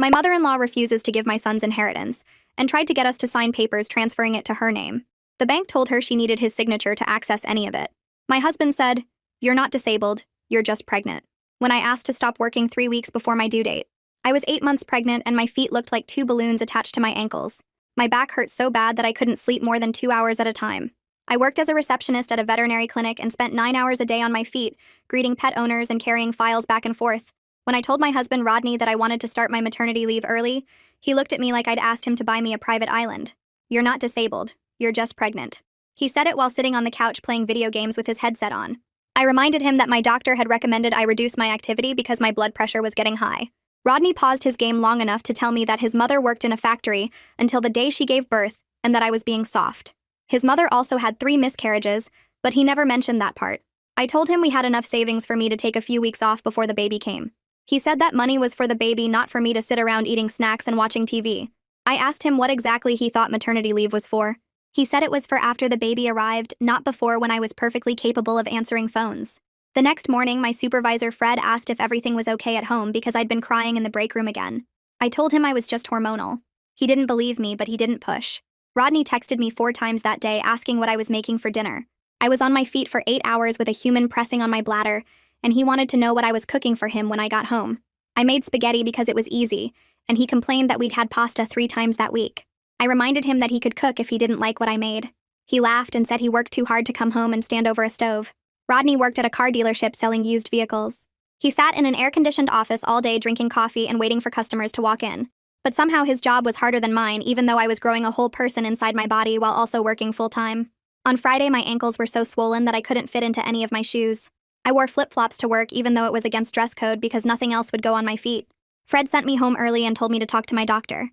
My mother-in-law refuses to give my son's inheritance and tried to get us to sign papers transferring it to her name. The bank told her she needed his signature to access any of it. My husband said, "You're not disabled, you're just pregnant," when I asked to stop working 3 weeks before my due date. I was 8 months pregnant and my feet looked like 2 balloons attached to my ankles. My back hurt so bad that I couldn't sleep more than 2 hours at a time. I worked as a receptionist at a veterinary clinic and spent 9 hours a day on my feet, greeting pet owners and carrying files back and forth. When I told my husband Rodney that I wanted to start my maternity leave early, he looked at me like I'd asked him to buy me a private island. "You're not disabled, you're just pregnant." He said it while sitting on the couch playing video games with his headset on. I reminded him that my doctor had recommended I reduce my activity because my blood pressure was getting high. Rodney paused his game long enough to tell me that his mother worked in a factory until the day she gave birth and that I was being soft. His mother also had 3 miscarriages, but he never mentioned that part. I told him we had enough savings for me to take a few weeks off before the baby came. He said that money was for the baby, not for me to sit around eating snacks and watching TV. I asked him what exactly he thought maternity leave was for. He said it was for after the baby arrived, not before, when I was perfectly capable of answering phones. The next morning, my supervisor Fred asked if everything was okay at home because I'd been crying in the break room again. I told him I was just hormonal. He didn't believe me, but he didn't push. Rodney texted me 4 times that day asking what I was making for dinner. I was on my feet for 8 hours with a human pressing on my bladder, and he wanted to know what I was cooking for him when I got home. I made spaghetti because it was easy, and he complained that we'd had pasta 3 times that week. I reminded him that he could cook if he didn't like what I made. He laughed and said he worked too hard to come home and stand over a stove. Rodney worked at a car dealership selling used vehicles. He sat in an air-conditioned office all day drinking coffee and waiting for customers to walk in. But somehow his job was harder than mine, even though I was growing a whole person inside my body while also working full-time. On Friday, my ankles were so swollen that I couldn't fit into any of my shoes. I wore flip-flops to work even though it was against dress code because nothing else would go on my feet. Fred sent me home early and told me to talk to my doctor.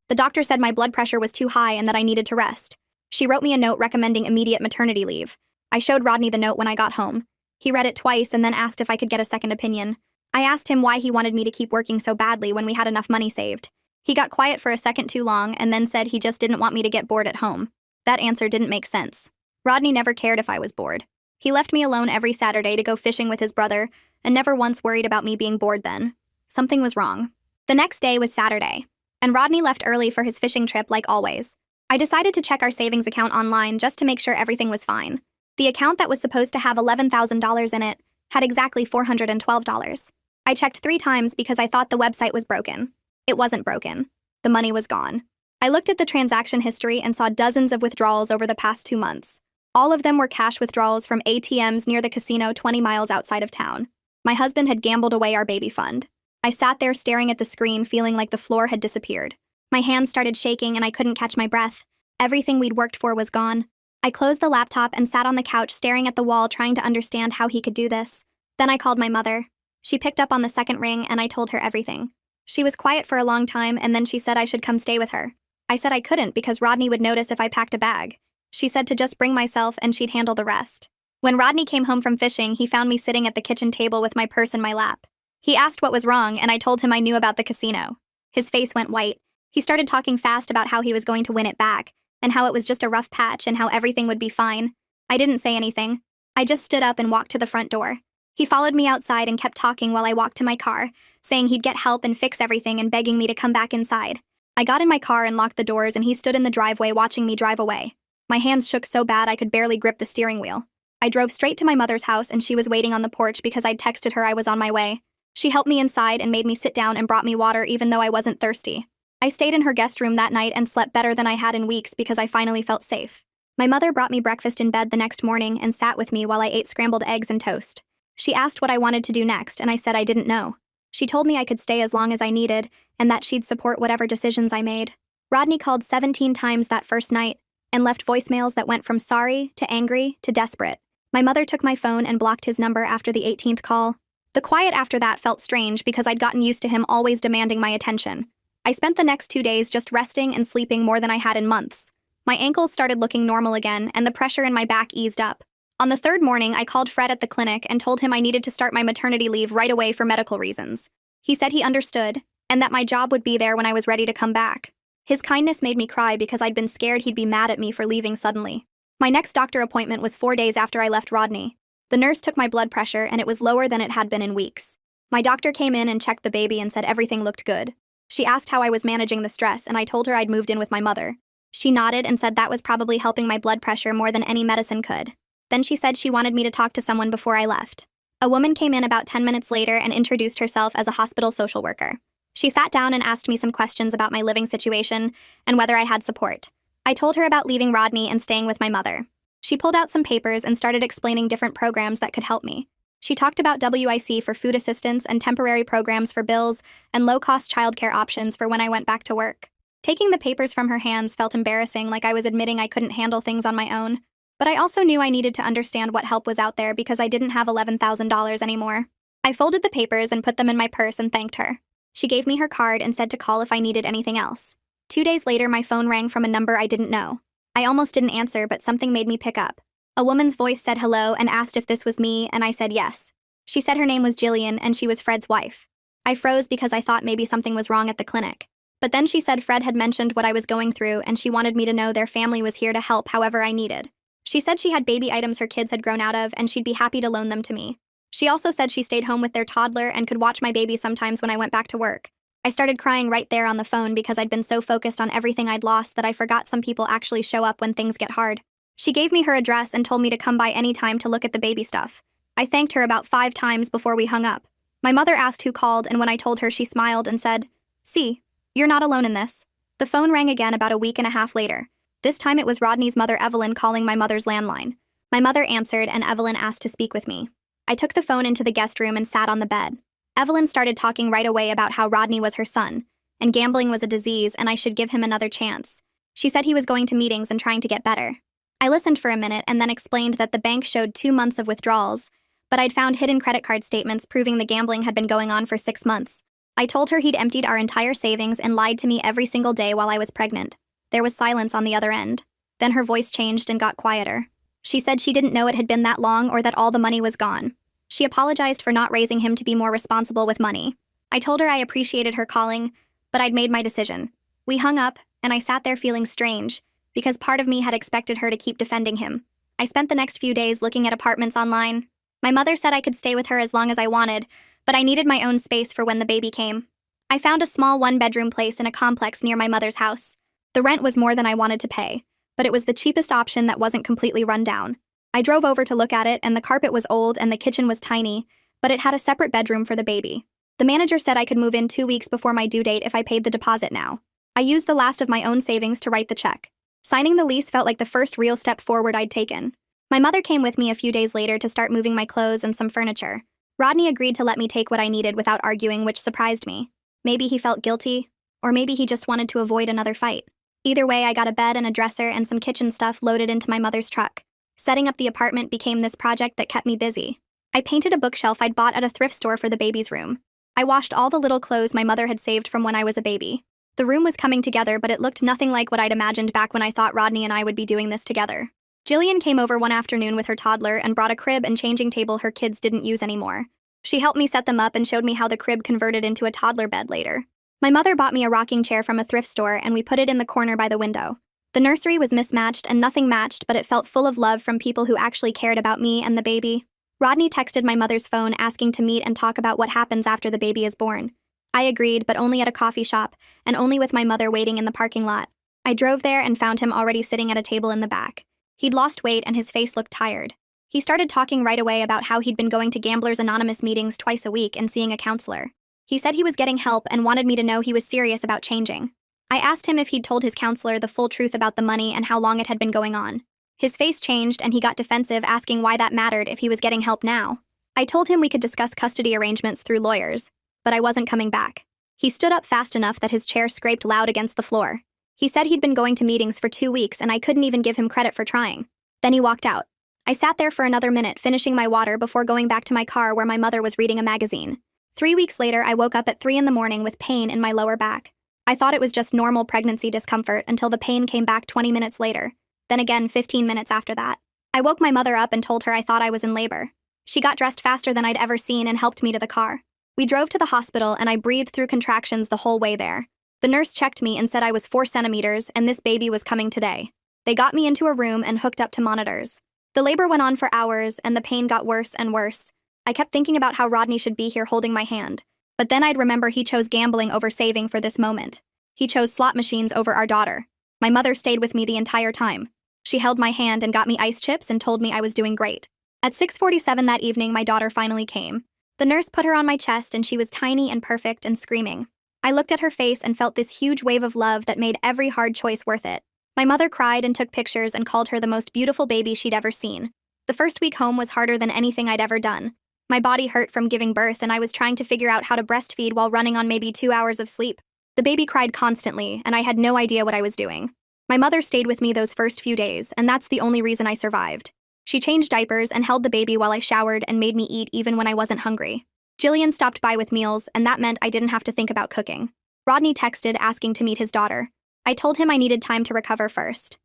The doctor said my blood pressure was too high and that I needed to rest. She wrote me a note recommending immediate maternity leave. I showed Rodney the note when I got home. He read it twice and then asked if I could get a second opinion. I asked him why he wanted me to keep working so badly when we had enough money saved. He got quiet for a second too long and then said he just didn't want me to get bored at home. That answer didn't make sense. Rodney never cared if I was bored. He left me alone every Saturday to go fishing with his brother and never once worried about me being bored then. Something was wrong. The next day was Saturday, and Rodney left early for his fishing trip like always. I decided to check our savings account online just to make sure everything was fine. The account that was supposed to have $11,000 in it had exactly $412. I checked 3 times because I thought the website was broken. It wasn't broken. The money was gone. I looked at the transaction history and saw dozens of withdrawals over the past 2 months. All of them were cash withdrawals from ATMs near the casino 20 miles outside of town. My husband had gambled away our baby fund. I sat there staring at the screen, feeling like the floor had disappeared. My hands started shaking and I couldn't catch my breath. Everything we'd worked for was gone. I closed the laptop and sat on the couch staring at the wall, trying to understand how he could do this. Then I called my mother. She picked up on the second ring and I told her everything. She was quiet for a long time and then she said I should come stay with her. I said I couldn't because Rodney would notice if I packed a bag. She said to just bring myself and she'd handle the rest. When Rodney came home from fishing, he found me sitting at the kitchen table with my purse in my lap. He asked what was wrong and I told him I knew about the casino. His face went white. He started talking fast about how he was going to win it back and how it was just a rough patch and how everything would be fine. I didn't say anything. I just stood up and walked to the front door. He followed me outside and kept talking while I walked to my car, saying he'd get help and fix everything and begging me to come back inside. I got in my car and locked the doors and he stood in the driveway watching me drive away. My hands shook so bad I could barely grip the steering wheel. I drove straight to my mother's house and she was waiting on the porch because I'd texted her I was on my way. She helped me inside and made me sit down and brought me water even though I wasn't thirsty. I stayed in her guest room that night and slept better than I had in weeks because I finally felt safe. My mother brought me breakfast in bed the next morning and sat with me while I ate scrambled eggs and toast. She asked what I wanted to do next and I said I didn't know. She told me I could stay as long as I needed and that she'd support whatever decisions I made. Rodney called 17 times that first night and left voicemails that went from sorry to angry to desperate. My mother took my phone and blocked his number after the 18th call. The quiet after that felt strange because I'd gotten used to him always demanding my attention. I spent the next 2 days just resting and sleeping more than I had in months. My ankles started looking normal again and the pressure in my back eased up. On the 3rd morning, I called Fred at the clinic and told him I needed to start my maternity leave right away for medical reasons. He said he understood and that my job would be there when I was ready to come back. His kindness made me cry because I'd been scared he'd be mad at me for leaving suddenly. My next doctor appointment was 4 days after I left Rodney. The nurse took my blood pressure and it was lower than it had been in weeks. My doctor came in and checked the baby and said everything looked good. She asked how I was managing the stress, and I told her I'd moved in with my mother. She nodded and said that was probably helping my blood pressure more than any medicine could. Then she said she wanted me to talk to someone before I left. A woman came in about 10 minutes later and introduced herself as a hospital social worker. She sat down and asked me some questions about my living situation and whether I had support. I told her about leaving Rodney and staying with my mother. She pulled out some papers and started explaining different programs that could help me. She talked about WIC for food assistance and temporary programs for bills and low-cost childcare options for when I went back to work. Taking the papers from her hands felt embarrassing, like I was admitting I couldn't handle things on my own. But I also knew I needed to understand what help was out there because I didn't have $11,000 anymore. I folded the papers and put them in my purse and thanked her. She gave me her card and said to call if I needed anything else. 2 days later, my phone rang from a number I didn't know. I almost didn't answer, but something made me pick up. A woman's voice said hello and asked if this was me, and I said yes. She said her name was Jillian and she was Fred's wife. I froze because I thought maybe something was wrong at the clinic. But then she said Fred had mentioned what I was going through and she wanted me to know their family was here to help however I needed. She said she had baby items her kids had grown out of and she'd be happy to loan them to me. She also said she stayed home with their toddler and could watch my baby sometimes when I went back to work. I started crying right there on the phone because I'd been so focused on everything I'd lost that I forgot some people actually show up when things get hard. She gave me her address and told me to come by any time to look at the baby stuff. I thanked her about 5 times before we hung up. My mother asked who called, and when I told her, she smiled and said, "See, you're not alone in this." The phone rang again about a week and a half later. This time it was Rodney's mother Evelyn calling my mother's landline. My mother answered and Evelyn asked to speak with me. I took the phone into the guest room and sat on the bed. Evelyn started talking right away about how Rodney was her son, and gambling was a disease and I should give him another chance. She said he was going to meetings and trying to get better. I listened for a minute and then explained that the bank showed 2 months of withdrawals, but I'd found hidden credit card statements proving the gambling had been going on for 6 months. I told her he'd emptied our entire savings and lied to me every single day while I was pregnant. There was silence on the other end. Then her voice changed and got quieter. She said she didn't know it had been that long or that all the money was gone. She apologized for not raising him to be more responsible with money. I told her I appreciated her calling, but I'd made my decision. We hung up, and I sat there feeling strange, because part of me had expected her to keep defending him. I spent the next few days looking at apartments online. My mother said I could stay with her as long as I wanted, but I needed my own space for when the baby came. I found a small 1-bedroom place in a complex near my mother's house. The rent was more than I wanted to pay, but it was the cheapest option that wasn't completely run down. I drove over to look at it, and the carpet was old and the kitchen was tiny, but it had a separate bedroom for the baby. The manager said I could move in 2 weeks before my due date if I paid the deposit now. I used the last of my own savings to write the check. Signing the lease felt like the first real step forward I'd taken. My mother came with me a few days later to start moving my clothes and some furniture. Rodney agreed to let me take what I needed without arguing, which surprised me. Maybe he felt guilty, or maybe he just wanted to avoid another fight. Either way, I got a bed and a dresser and some kitchen stuff loaded into my mother's truck. Setting up the apartment became this project that kept me busy. I painted a bookshelf I'd bought at a thrift store for the baby's room. I washed all the little clothes my mother had saved from when I was a baby. The room was coming together, but it looked nothing like what I'd imagined back when I thought Rodney and I would be doing this together. Jillian came over one afternoon with her toddler and brought a crib and changing table her kids didn't use anymore. She helped me set them up and showed me how the crib converted into a toddler bed later. My mother bought me a rocking chair from a thrift store and we put it in the corner by the window. The nursery was mismatched and nothing matched, but it felt full of love from people who actually cared about me and the baby. Rodney texted my mother's phone asking to meet and talk about what happens after the baby is born. I agreed, but only at a coffee shop, and only with my mother waiting in the parking lot. I drove there and found him already sitting at a table in the back. He'd lost weight and his face looked tired. He started talking right away about how he'd been going to Gamblers Anonymous meetings twice a week and seeing a counselor. He said he was getting help and wanted me to know he was serious about changing. I asked him if he'd told his counselor the full truth about the money and how long it had been going on. His face changed and he got defensive, asking why that mattered if he was getting help now. I told him we could discuss custody arrangements through lawyers, but I wasn't coming back. He stood up fast enough that his chair scraped loud against the floor. He said he'd been going to meetings for 2 weeks and I couldn't even give him credit for trying. Then he walked out. I sat there for another minute finishing my water before going back to my car where my mother was reading a magazine. 3 weeks later, I woke up at 3 in the morning with pain in my lower back. I thought it was just normal pregnancy discomfort until the pain came back 20 minutes later, then again 15 minutes after that. I woke my mother up and told her I thought I was in labor. She got dressed faster than I'd ever seen and helped me to the car. We drove to the hospital and I breathed through contractions the whole way there. The nurse checked me and said I was 4 centimeters and this baby was coming today. They got me into a room and hooked up to monitors. The labor went on for hours and the pain got worse and worse. I kept thinking about how Rodney should be here holding my hand. But then I'd remember he chose gambling over saving for this moment. He chose slot machines over our daughter. My mother stayed with me the entire time. She held my hand and got me ice chips and told me I was doing great. At 6:47 that evening, my daughter finally came. The nurse put her on my chest and she was tiny and perfect and screaming. I looked at her face and felt this huge wave of love that made every hard choice worth it. My mother cried and took pictures and called her the most beautiful baby she'd ever seen. The first week home was harder than anything I'd ever done. My body hurt from giving birth and I was trying to figure out how to breastfeed while running on maybe 2 hours of sleep. The baby cried constantly and I had no idea what I was doing. My mother stayed with me those first few days and that's the only reason I survived. She changed diapers and held the baby while I showered and made me eat even when I wasn't hungry. Jillian stopped by with meals and that meant I didn't have to think about cooking. Rodney texted asking to meet his daughter. I told him I needed time to recover first.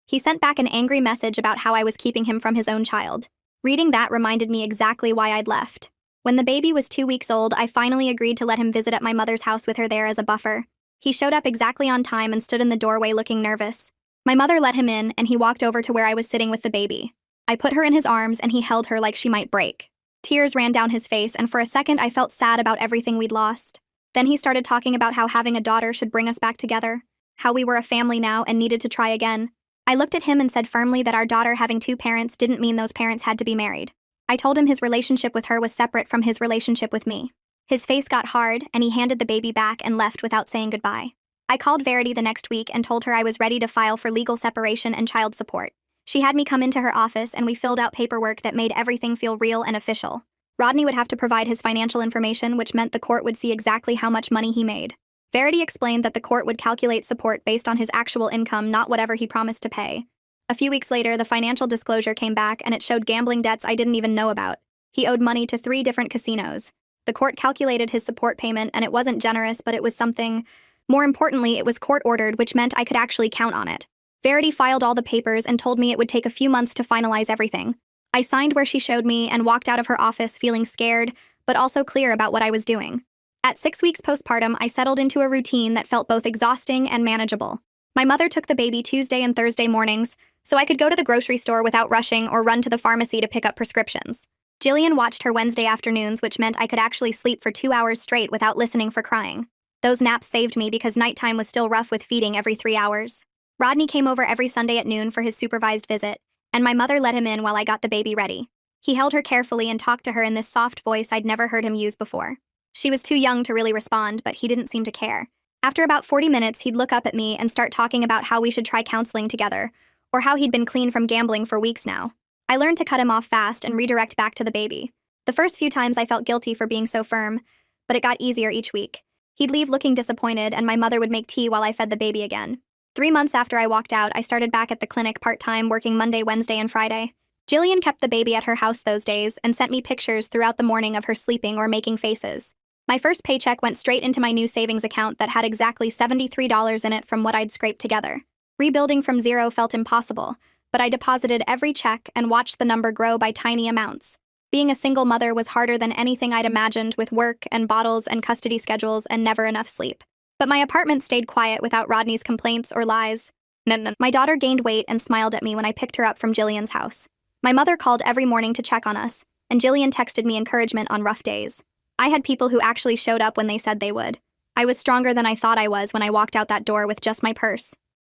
He sent back an angry message about how I was keeping him from his own child. Reading that reminded me exactly why I'd left. When the baby was 2 weeks old, I finally agreed to let him visit at my mother's house with her there as a buffer. He showed up exactly on time and stood in the doorway looking nervous. My mother let him in and he walked over to where I was sitting with the baby. I put her in his arms and he held her like she might break. Tears ran down his face and for a second I felt sad about everything we'd lost. Then he started talking about how having a daughter should bring us back together, how we were a family now and needed to try again. I looked at him and said firmly that our daughter having 2 parents didn't mean those parents had to be married. I told him his relationship with her was separate from his relationship with me. His face got hard and he handed the baby back and left without saying goodbye. I called Verity the next week and told her I was ready to file for legal separation and child support. She had me come into her office and we filled out paperwork that made everything feel real and official. Rodney would have to provide his financial information, which meant the court would see exactly how much money he made. Verity explained that the court would calculate support based on his actual income, not whatever he promised to pay. A few weeks later, the financial disclosure came back and it showed gambling debts I didn't even know about. He owed money to 3 different casinos. The court calculated his support payment and it wasn't generous, but it was something. More importantly, it was court-ordered, which meant I could actually count on it. Verity filed all the papers and told me it would take a few months to finalize everything. I signed where she showed me and walked out of her office feeling scared, but also clear about what I was doing. At 6 weeks postpartum, I settled into a routine that felt both exhausting and manageable. My mother took the baby Tuesday and Thursday mornings, so I could go to the grocery store without rushing or run to the pharmacy to pick up prescriptions. Jillian watched her Wednesday afternoons, which meant I could actually sleep for 2 hours straight without listening for crying. Those naps saved me because nighttime was still rough with feeding every 3 hours. Rodney came over every Sunday at noon for his supervised visit, and my mother let him in while I got the baby ready. He held her carefully and talked to her in this soft voice I'd never heard him use before. She was too young to really respond, but he didn't seem to care. After about 40 minutes, he'd look up at me and start talking about how we should try counseling together, or how he'd been clean from gambling for weeks now. I learned to cut him off fast and redirect back to the baby. The first few times I felt guilty for being so firm, but it got easier each week. He'd leave looking disappointed, and my mother would make tea while I fed the baby again. 3 months after I walked out, I started back at the clinic part-time, working Monday, Wednesday, and Friday. Jillian kept the baby at her house those days and sent me pictures throughout the morning of her sleeping or making faces. My first paycheck went straight into my new savings account that had exactly $73 in it from what I'd scraped together. Rebuilding from zero felt impossible, but I deposited every check and watched the number grow by tiny amounts. Being a single mother was harder than anything I'd imagined, with work and bottles and custody schedules and never enough sleep. But my apartment stayed quiet without Rodney's complaints or lies. My daughter gained weight and smiled at me when I picked her up from Jillian's house. My mother called every morning to check on us, and Jillian texted me encouragement on rough days. I had people who actually showed up when they said they would. I was stronger than I thought I was when I walked out that door with just my purse.